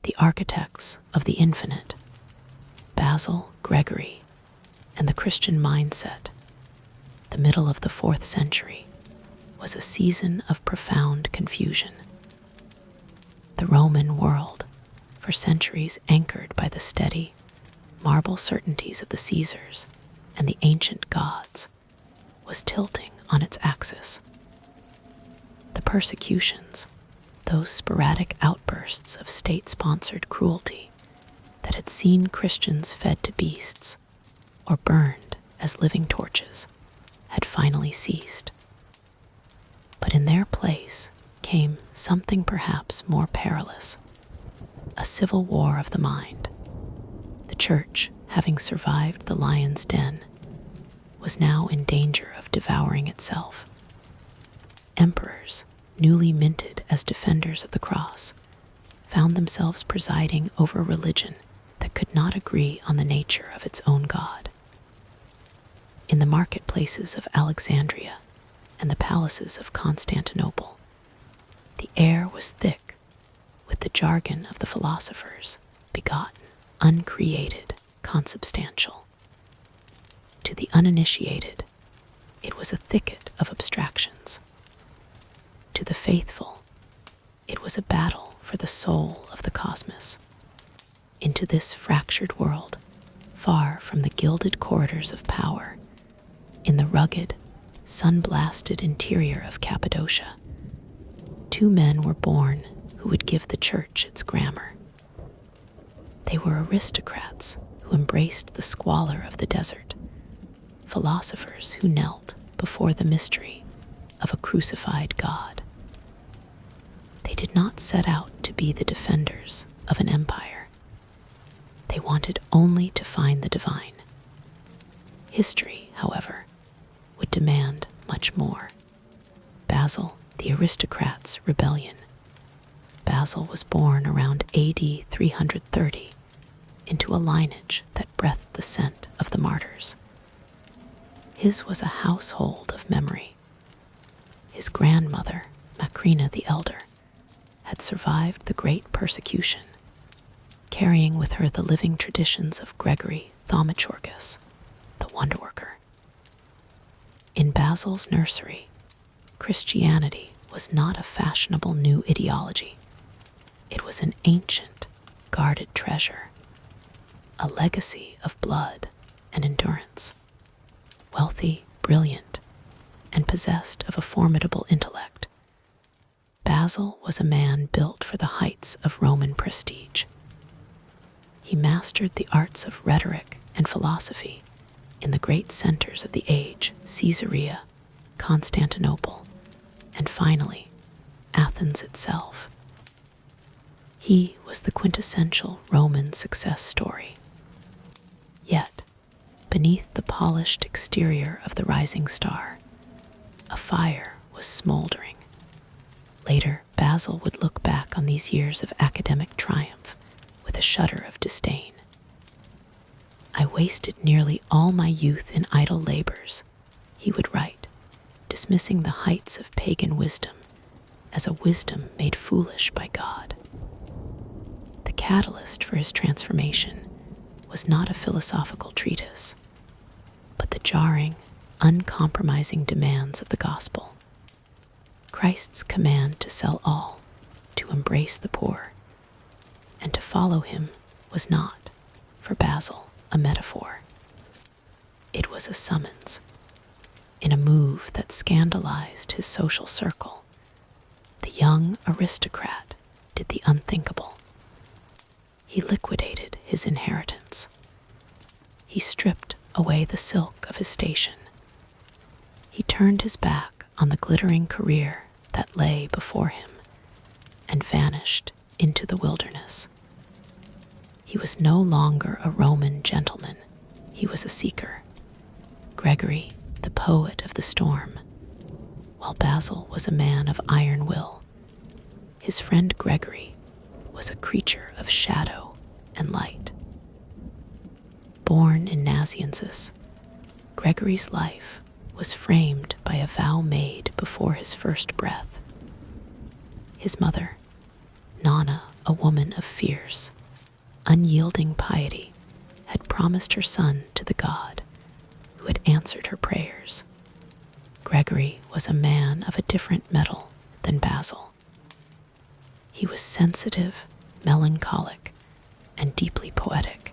the architects of the infinite, Basil, Gregory, and the Christian mindset, the middle of the 4th century, was a season of profound confusion. The Roman world, for centuries anchored by the steady, marble certainties of the Caesars and the ancient gods, was tilting on its axis. The persecutions, those sporadic outbursts of state-sponsored cruelty that had seen Christians fed to beasts or burned as living torches, had finally ceased. But in their place came something perhaps more perilous, a civil war of the mind. The Church, having survived the lion's den, was now in danger of devouring itself. Emperors, newly minted as defenders of the cross, found themselves presiding over a religion that could not agree on the nature of its own God. In the marketplaces of Alexandria and the palaces of Constantinople, the air was thick with the jargon of the philosophers, begotten, uncreated, consubstantial. To the uninitiated, it was a thicket of abstractions. To the faithful, it was a battle for the soul of the cosmos. Into this fractured world, far from the gilded corridors of power, in the rugged, sun-blasted interior of Cappadocia, 2 men were born who would give the Church its grammar. They were aristocrats who embraced the squalor of the desert, philosophers who knelt before the mystery of a crucified God. They did not set out to be the defenders of an empire. They wanted only to find the divine. History, however, would demand much more. Basil, the aristocrat's rebellion. Basil was born around AD 330 into a lineage that breathed the scent of the martyrs. His was a household of memory. His grandmother, Macrina the Elder, had survived the great persecution, carrying with her the living traditions of Gregory Thaumaturgus, the wonderworker. In Basil's nursery, Christianity was not a fashionable new ideology. It was an ancient, guarded treasure, a legacy of blood and endurance. Wealthy, brilliant, and possessed of a formidable intellect, Basil was a man built for the heights of Roman prestige. He mastered the arts of rhetoric and philosophy in the great centers of the age, Caesarea, Constantinople, and finally, Athens itself. He was the quintessential Roman success story. Yet, beneath the polished exterior of the rising star, a fire was smoldering. Later, Basil would look back on these years of academic triumph with a shudder of disdain. "I wasted nearly all my youth in idle labors," he would write, dismissing the heights of pagan wisdom as a wisdom made foolish by God. The catalyst for his transformation was not a philosophical treatise, but the jarring, uncompromising demands of the gospel. Christ's command to sell all, to embrace the poor, and to follow him was not, for Basil, a metaphor. It was a summons. In a move that scandalized his social circle, the young aristocrat did the unthinkable. He liquidated his inheritance. He stripped away the silk of his station. He turned his back on the glittering career that lay before him and vanished into the wilderness. He was no longer a Roman gentleman. He was a seeker. Gregory, the poet of the storm, while Basil was a man of iron will. His friend Gregory was a creature of shadow and light. Born in Nazianzus, Gregory's life was framed by a vow made before his first breath. His mother, Nana a woman of fierce, unyielding piety, had promised her son to the God who had answered her prayers. Gregory was a man of a different mettle than Basil. He was sensitive, melancholic, and deeply poetic.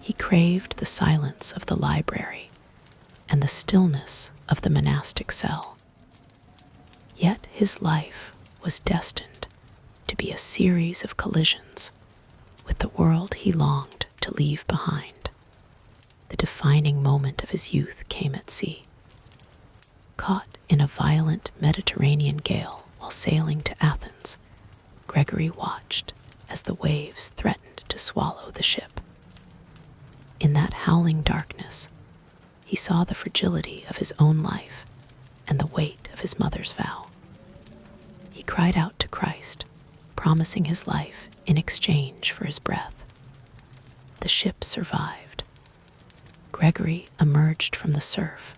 He craved the silence of the library and the stillness of the monastic cell. Yet his life was destined to be a series of collisions with the world he longed to leave behind. The defining moment of his youth came at sea. Caught in a violent Mediterranean gale while sailing to Athens, Gregory watched as the waves threatened to swallow the ship. In that howling darkness, he saw the fragility of his own life and the weight of his mother's vow. He cried out to Christ, promising his life in exchange for his breath. The ship survived. Gregory emerged from the surf,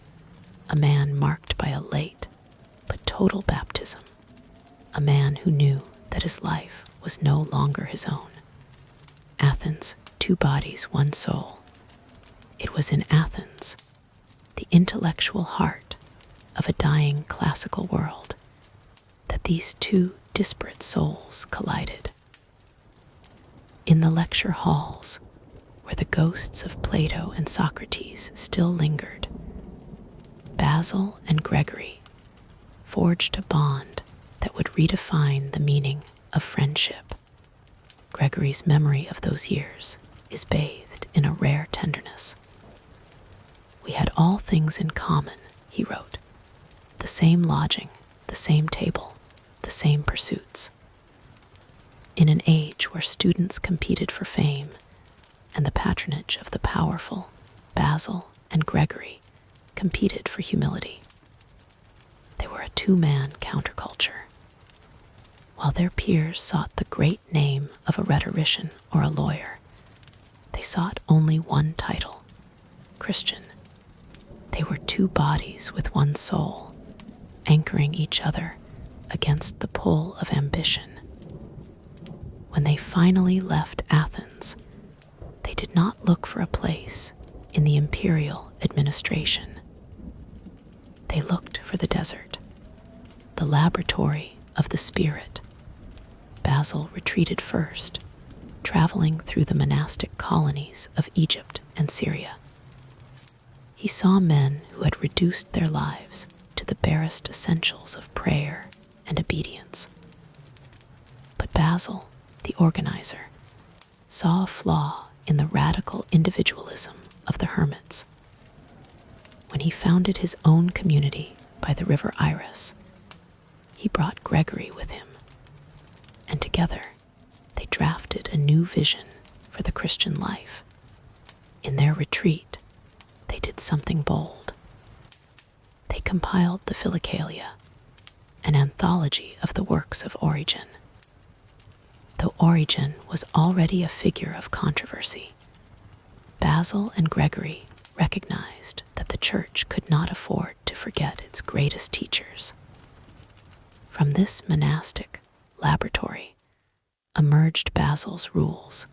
a man marked by a late but total baptism, a man who knew that his life was no longer his own. Athens, two bodies, one soul. It was in Athens, the intellectual heart of a dying classical world, that these two disparate souls collided. In the lecture halls, where the ghosts of Plato and Socrates still lingered, Basil and Gregory forged a bond that would redefine the meaning of friendship. Gregory's memory of those years is bathed in a rare tenderness. "We had all things in common," he wrote, "the same lodging, the same table, the same pursuits." In an age where students competed for fame and the patronage of the powerful, Basil and Gregory competed for humility. They were a two-man counterculture. While their peers sought the great name of a rhetorician or a lawyer, they sought only one title, Christian. They were two bodies with one soul, anchoring each other against the pull of ambition. When they finally left Athens, they did not look for a place in the imperial administration. They looked for the desert, the laboratory of the spirit. Basil retreated first, traveling through the monastic colonies of Egypt and Syria. He saw men who had reduced their lives to the barest essentials of prayer and obedience. But Basil, the organizer, saw a flaw in the radical individualism of the hermits. When he founded his own community by the river Iris, he brought Gregory with him, and together they drafted a new vision for the Christian life. In their retreat, they did something bold. They compiled the Philokalia, an anthology of the works of Origen. Though Origen was already a figure of controversy, Basil and Gregory recognized that the Church could not afford to forget its greatest teachers. From this monastic laboratory emerged Basil's rules,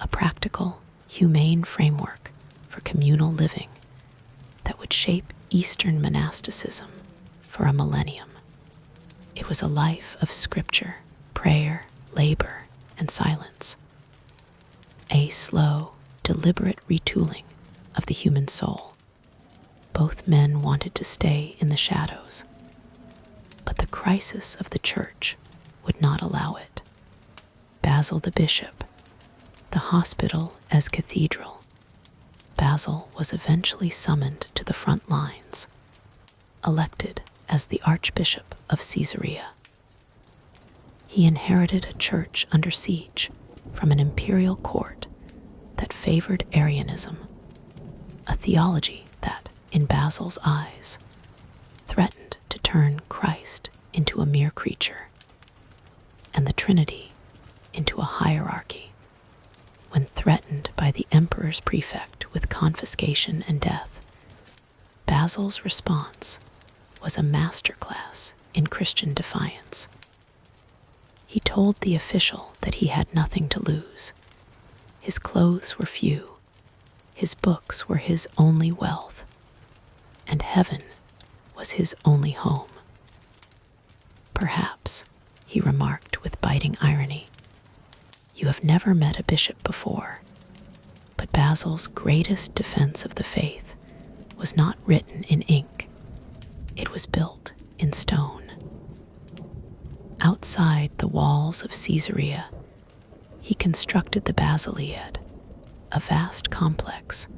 a practical, humane framework for communal living that would shape Eastern monasticism for a millennium. It was a life of scripture, prayer, labor, and silence, a slow, deliberate retooling of the human soul. Both men wanted to stay in the shadows, but the crisis of the Church would not allow it. Basil the bishop, the hospital as cathedral, Basil was eventually summoned to the front lines, elected as the Archbishop of Caesarea. He inherited a church under siege from an imperial court that favored Arianism, a theology that, in Basil's eyes, threatened to turn Christ into a mere creature and the Trinity into a hierarchy. When threatened by the emperor's prefect with confiscation and death, Basil's response was a masterclass in Christian defiance. He told told the official that he had nothing to lose. His clothes were few, his books were his only wealth, and heaven was his only home. Perhaps, he remarked with biting irony, you have never met a bishop before, but Basil's greatest defense of the faith was not written in ink. It was built in stone. Outside the walls of Caesarea, he constructed the Basilead, a vast complex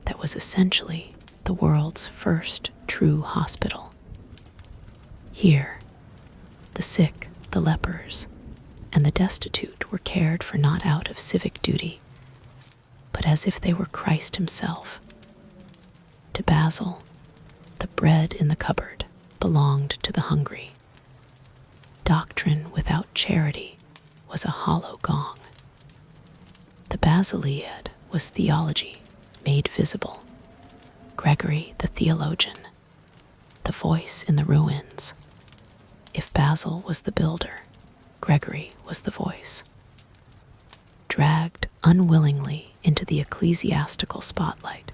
that was essentially the world's first true hospital. Here, the sick, the lepers, and the destitute were cared for not out of civic duty, but as if they were Christ himself. To Basil, the bread in the cupboard belonged to the hungry. Doctrine without charity was a hollow gong. The Basilead was theology made visible. Gregory the theologian, the voice in the ruins. If Basil was the builder, Gregory was the voice. Dragged unwillingly into the ecclesiastical spotlight,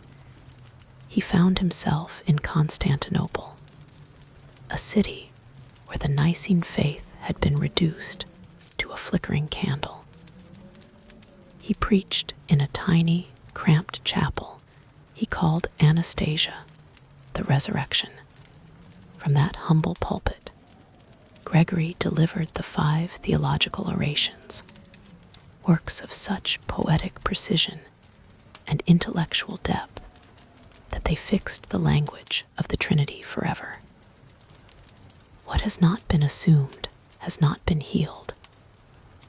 he found himself in Constantinople, a city where the Nicene faith had been reduced to a flickering candle. He preached in a tiny, cramped chapel he called Anastasia, the Resurrection. From that humble pulpit, Gregory delivered the 5 theological orations, works of such poetic precision and intellectual depth that they fixed the language of the Trinity forever. What has not been assumed has not been healed,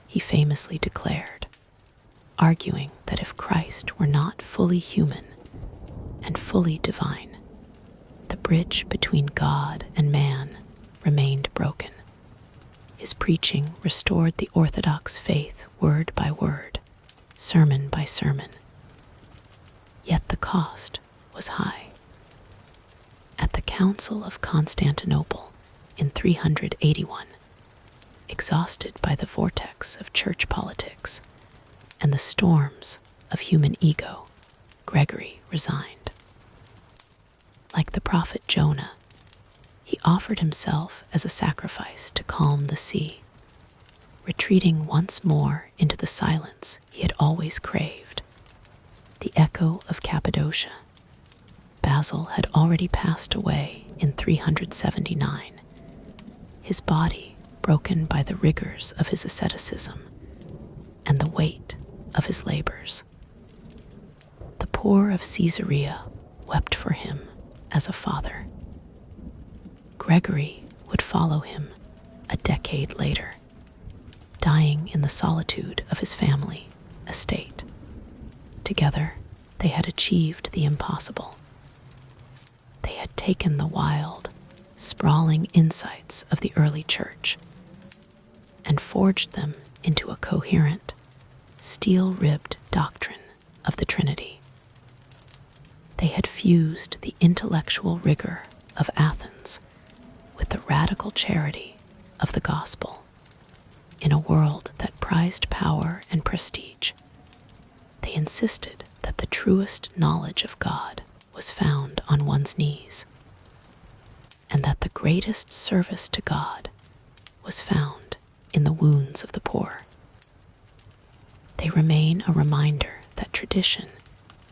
he famously declared, arguing that if Christ were not fully human and fully divine, the bridge between God and man remained broken. His preaching restored the Orthodox faith word by word, sermon by sermon. Yet the cost was high. At the Council of Constantinople in 381, exhausted by the vortex of church politics and the storms of human ego, Gregory resigned. Like the prophet Jonah, he offered himself as a sacrifice to calm the sea, retreating once more into the silence he had always craved, the echo of Cappadocia. Basil had already passed away in 379, his body broken by the rigors of his asceticism and the weight of his labors. The poor of Caesarea wept for him as a father. Gregory would follow him a decade later, dying in the solitude of his family estate. Together, they had achieved the impossible. They had taken the wild, sprawling insights of the early church and forged them into a coherent, steel-ribbed doctrine of the Trinity. They had fused the intellectual rigor of Athens with the radical charity of the gospel. In a world that prized power and prestige, they insisted that the truest knowledge of God was found on one's knees, and that the greatest service to God was found in the wounds of the poor. They remain a reminder that tradition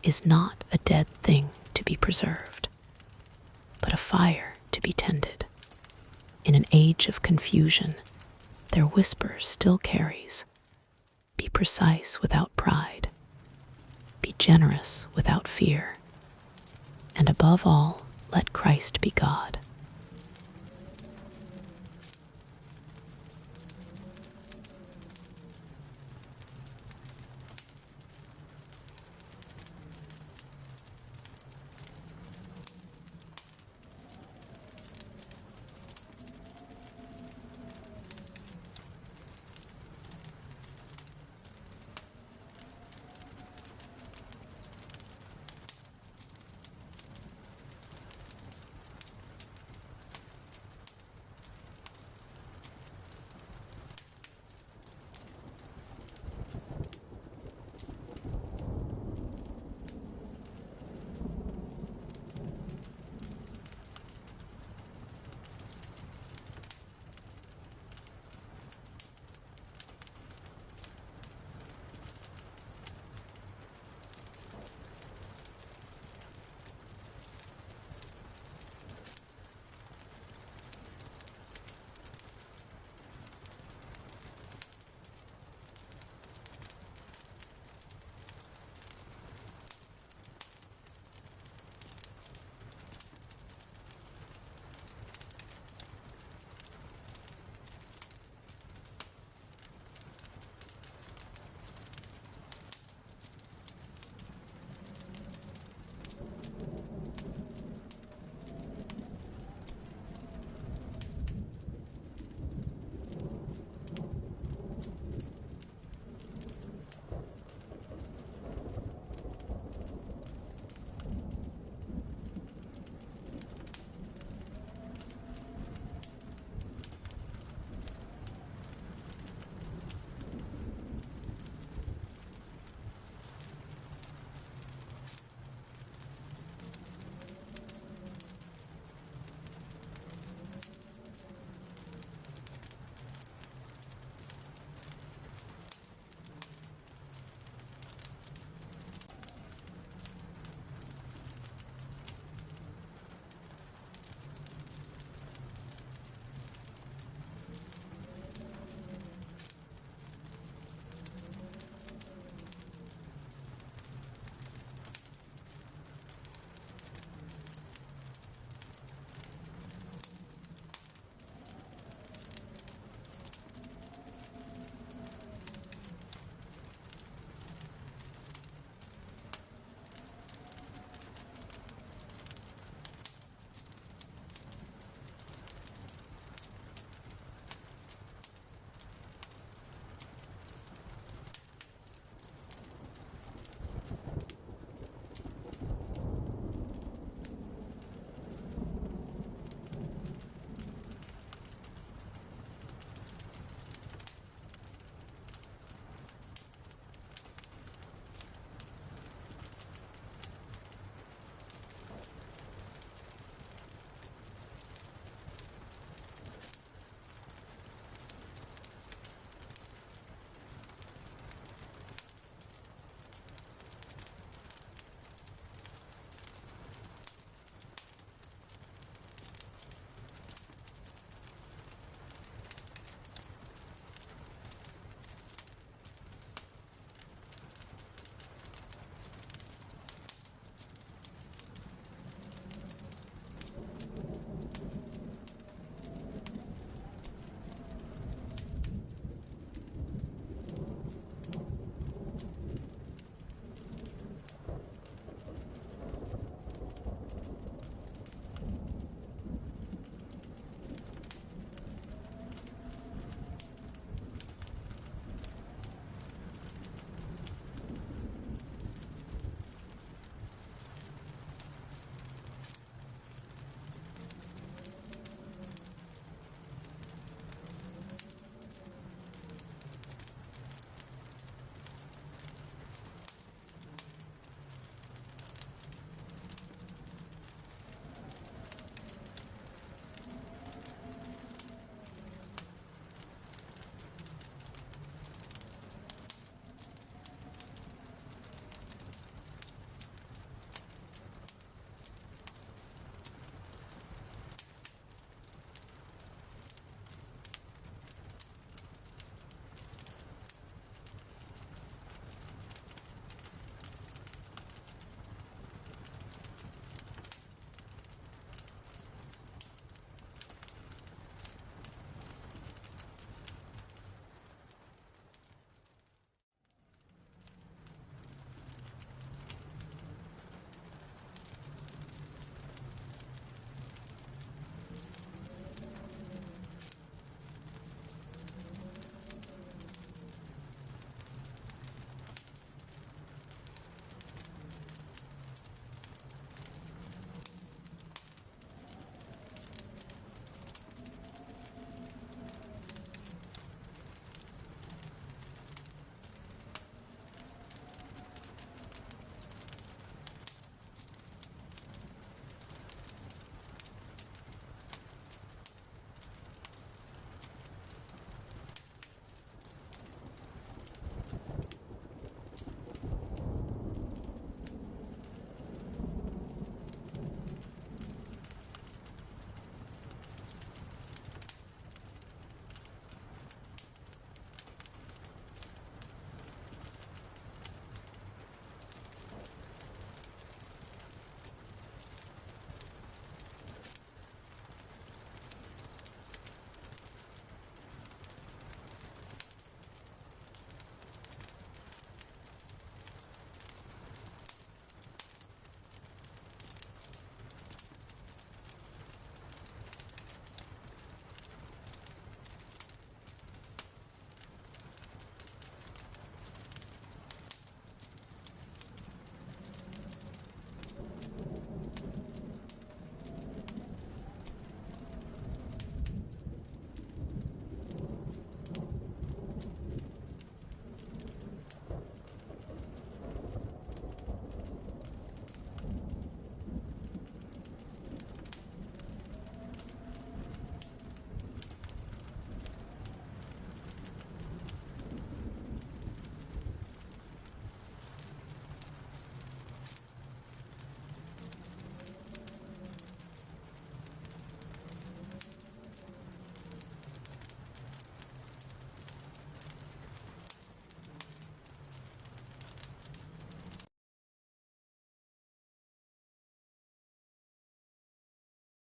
is not a dead thing to be preserved, but a fire to be tended. In an age of confusion, their whisper still carries, be precise without pride, be generous without fear, and above all, let Christ be God.